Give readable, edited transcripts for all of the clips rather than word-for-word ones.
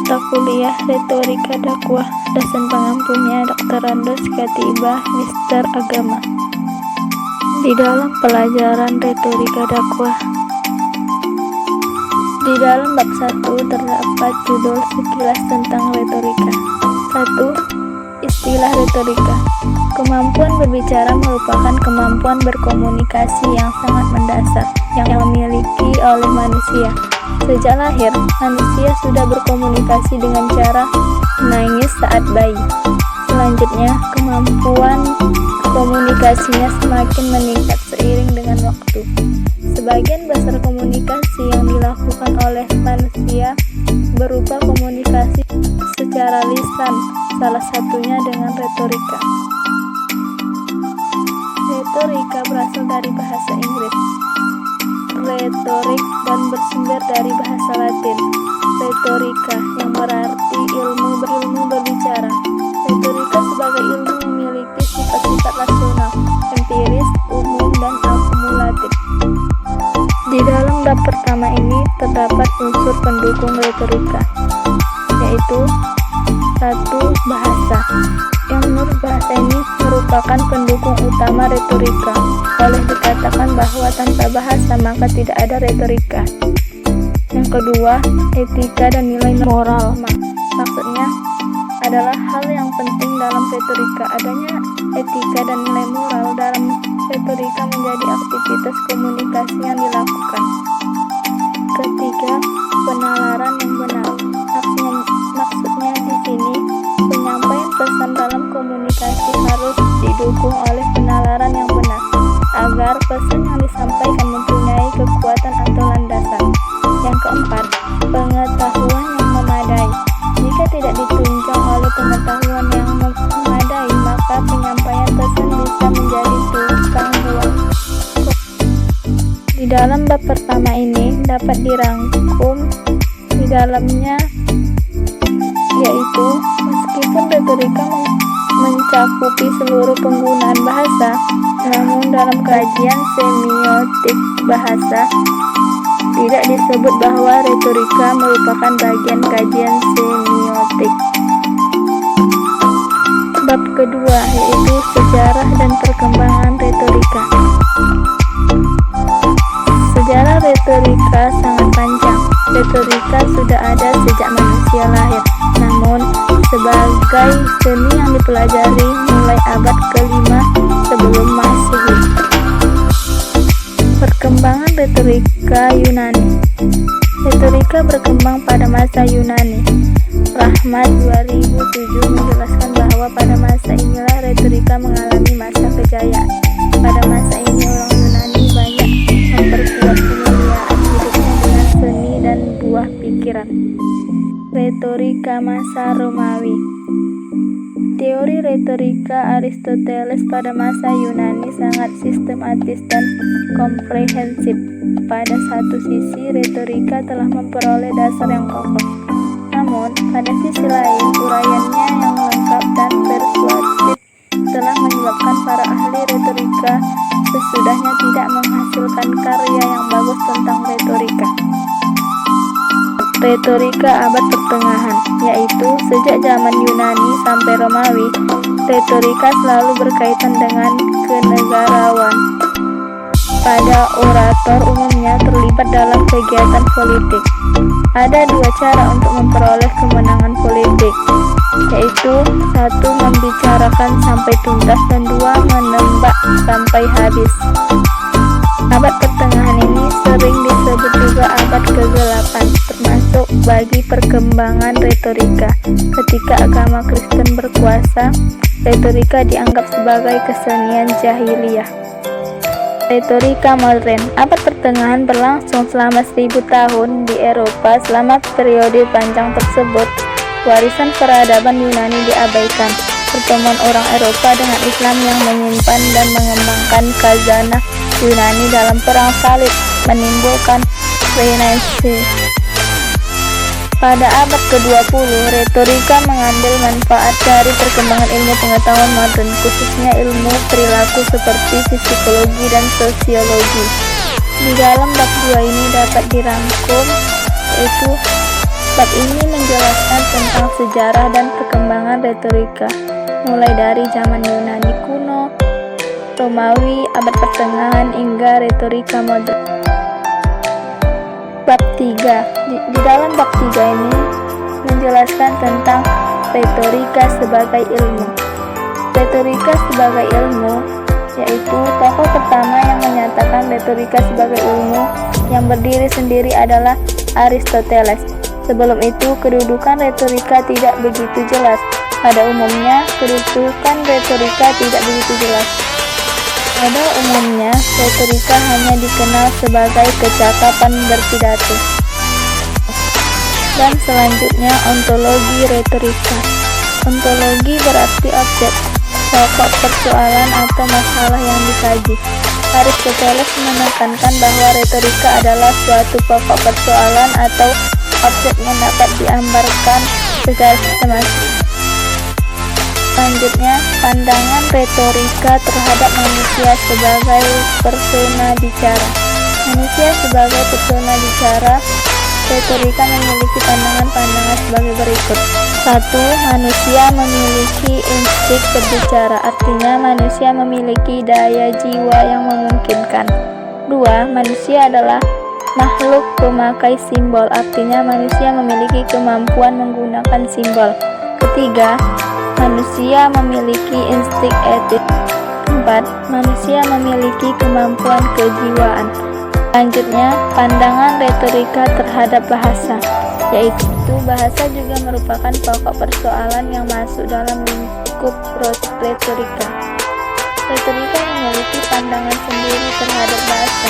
mata kuliah Retorika Dakwah, dosen pengampunya Dr. Randos Katibah, Mister Agama. Di dalam pelajaran Retorika Dakwah, di dalam bab 1 terdapat judul sekilas tentang retorika. 1. Istilah retorika. Kemampuan berbicara merupakan kemampuan berkomunikasi yang sangat mendasar yang dimiliki oleh manusia. Sejak lahir, manusia sudah berkomunikasi dengan cara menangis saat bayi. Selanjutnya, kemampuan komunikasinya semakin meningkat seiring dengan waktu. Sebagian besar komunikasi yang dilakukan oleh manusia berupa komunikasi secara lisan, salah satunya dengan retorika. Retorika berasal dari bahasa Inggris, retorik, dan bersumber dari bahasa Latin, retorika, yang berarti ilmu berbicara. Retorika sebagai ilmu memiliki sifat-sifat rasional, empiris, umum, dan akumulatif. Di dalam bab pertama ini terdapat unsur pendukung retorika, yaitu 1. Bahasa, yang menurut bahasa ini merupakan pendukung utama retorika. Boleh dikatakan bahwa tanpa bahasa maka tidak ada retorika. Yang kedua, etika dan nilai moral. Maksudnya adalah hal yang penting dalam retorika. Adanya etika dan nilai moral dalam retorika menjadi aktivitas komunikasi yang dilakukan. Ketiga, penalaran yang benar. Maksudnya di sini penyampaian pesan dalam komunikasi harus didukung oleh penalaran yang benar agar pesan yang disampaikan mempunyai kekuatan atau landasan. Yang keempat, pengetahuan yang memadai. Jika tidak ditunjang oleh pengetahuan yang memadai, maka penyampaian pesan bisa menjadi tukang buang. Di dalam bab pertama ini dapat dirangkum di dalamnya, yaitu meskipun retorika mencakupi seluruh penggunaan bahasa, namun dalam kajian semiotik bahasa tidak disebut bahwa retorika merupakan bagian kajian semiotik. Bab kedua yaitu sejarah dan perkembangan retorika. Sejarah retorika sangat panjang. Retorika sudah ada sejak manusia lahir, namun sebagai seni yang dipelajari mulai abad ke-5 sebelum Masehi. Perkembangan retorika Yunani. Retorika berkembang pada masa Yunani. Rahmat 2007 menjelaskan bahwa pada masa inilah retorika mengalami masa kejayaan. Pada masa ini orang Yunani banyak memperkuat kemuliaan hidupnya dengan seni dan buah pikiran. Retorika masa Romawi. Teori retorika Aristoteles pada masa Yunani sangat sistematis dan komprehensif. Pada satu sisi, retorika telah memperoleh dasar yang kokoh. Namun, pada sisi lain, uraiannya yang lengkap dan persuasif telah menyebabkan para ahli retorika sesudahnya tidak menghasilkan karya yang bagus tentang retorika. Retorika abad pertengahan, yaitu sejak zaman Yunani sampai Romawi, retorika selalu berkaitan dengan kenegarawan. Pada orator umumnya terlibat dalam kegiatan politik. Ada dua cara untuk memperoleh kemenangan politik, yaitu 1. Membicarakan sampai tuntas dan 2. Menembak sampai habis. Abad pertengahan ini sering disebut juga abad ke-8, termasuk bagi perkembangan retorika. Ketika agama Kristen berkuasa, retorika dianggap sebagai kesenian jahiliyah. Retorika modern. Abad pertengahan berlangsung selama 1000 tahun di Eropa. Selama periode panjang tersebut, warisan peradaban Yunani diabaikan. Pertemuan orang Eropa dengan Islam yang menyimpan dan mengembangkan khazanah Yunani dalam perang salib menimbulkan Renaissance. Pada abad ke-20, retorika mengambil manfaat dari perkembangan ilmu pengetahuan modern, khususnya ilmu perilaku seperti psikologi dan sosiologi. Di dalam bab 2 ini dapat dirangkum, yaitu bab ini menjelaskan tentang sejarah dan perkembangan retorika, mulai dari zaman Yunani kuno, Romawi, abad pertengahan, hingga retorika modern. Bab 3. Di dalam bab 3 ini menjelaskan tentang retorika sebagai ilmu. Retorika sebagai ilmu yaitu tokoh pertama yang menyatakan retorika sebagai ilmu yang berdiri sendiri adalah Aristoteles. Sebelum itu, kedudukan retorika tidak begitu jelas. Pada umumnya, kedudukan retorika tidak begitu jelas. Pada umumnya, retorika hanya dikenal sebagai kecakapan berpidato. Dan selanjutnya, ontologi retorika. Ontologi berarti objek, pokok persoalan atau masalah yang dikaji. Aristoteles menekankan bahwa retorika adalah suatu pokok persoalan atau objek yang dapat digambarkan secara sistematis. Selanjutnya, pandangan retorika terhadap manusia sebagai persona bicara. Manusia sebagai persona bicara, retorika memiliki pandangan-pandangan sebagai berikut. 1. Manusia memiliki insting berbicara, artinya manusia memiliki daya jiwa yang memungkinkan. 2. Manusia adalah makhluk pemakai simbol, artinya manusia memiliki kemampuan menggunakan simbol. 3. Manusia memiliki insting etis. 4. Manusia memiliki kemampuan kejiwaan. Selanjutnya, pandangan retorika terhadap bahasa, yaitu bahasa juga merupakan pokok persoalan yang masuk dalam lingkup retorika. Retorika memiliki pandangan sendiri terhadap bahasa.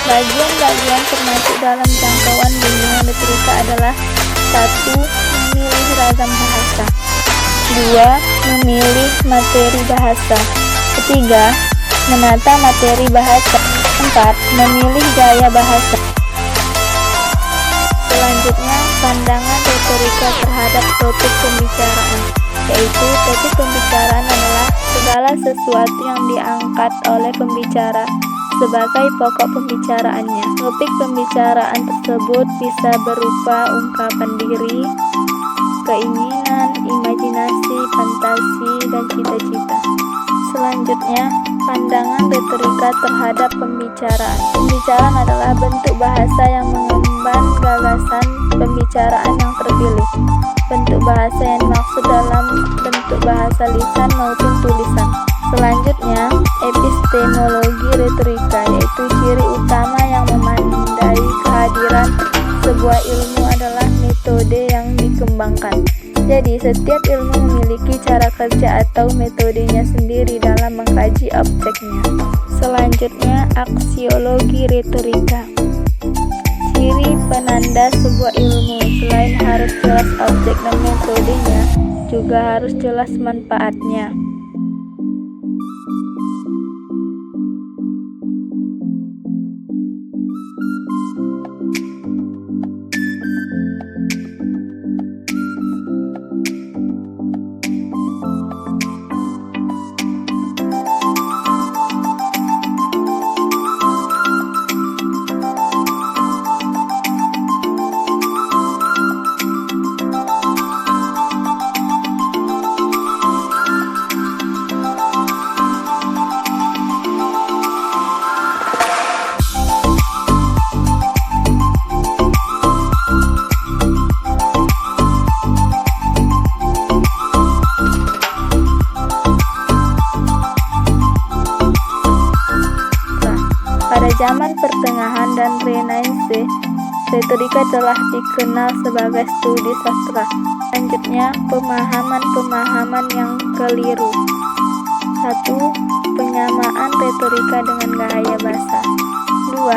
Bagian-bagian termasuk dalam jangkauan bimbingan retorika adalah 1. Memilih ragam bahasa. 2. Memilih materi bahasa. 3. Menata materi bahasa. 4. Memilih gaya bahasa. Selanjutnya, pandangan retorika terhadap topik pembicaraan, yaitu topik pembicaraan adalah segala sesuatu yang diangkat oleh pembicara sebagai pokok pembicaraannya. Topik pembicaraan tersebut bisa berupa ungkapan diri, keinginan, imajinasi, fantasi, dan cita-cita. Selanjutnya, pandangan retorika terhadap pembicaraan. Pembicaraan adalah bentuk bahasa yang mengemban gagasan pembicaraan yang terpilih. Bentuk bahasa yang dimaksud dalam bentuk bahasa lisan maupun tulisan. Selanjutnya, epistemologi retorika, yaitu ciri utama yang memandai kehadiran sebuah ilmu adalah metode yang dikembangkan. Jadi, setiap ilmu memiliki cara kerja atau metodenya sendiri dalam mengkaji objeknya. Selanjutnya, aksiologi retorika. Ciri penanda sebuah ilmu, selain harus jelas objek dan metodenya, juga harus jelas manfaatnya. Pada zaman pertengahan dan Renaissance, retorika telah dikenal sebagai studi sastra. Selanjutnya, pemahaman-pemahaman yang keliru. 1. Penyamaan retorika dengan gaya bahasa. 2.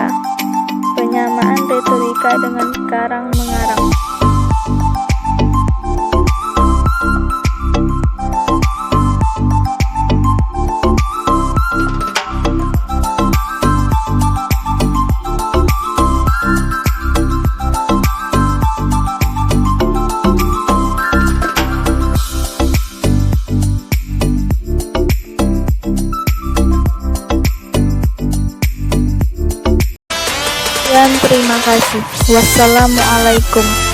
Penyamaan retorika dengan karang mengarang. Dan terima kasih. Wassalamualaikum.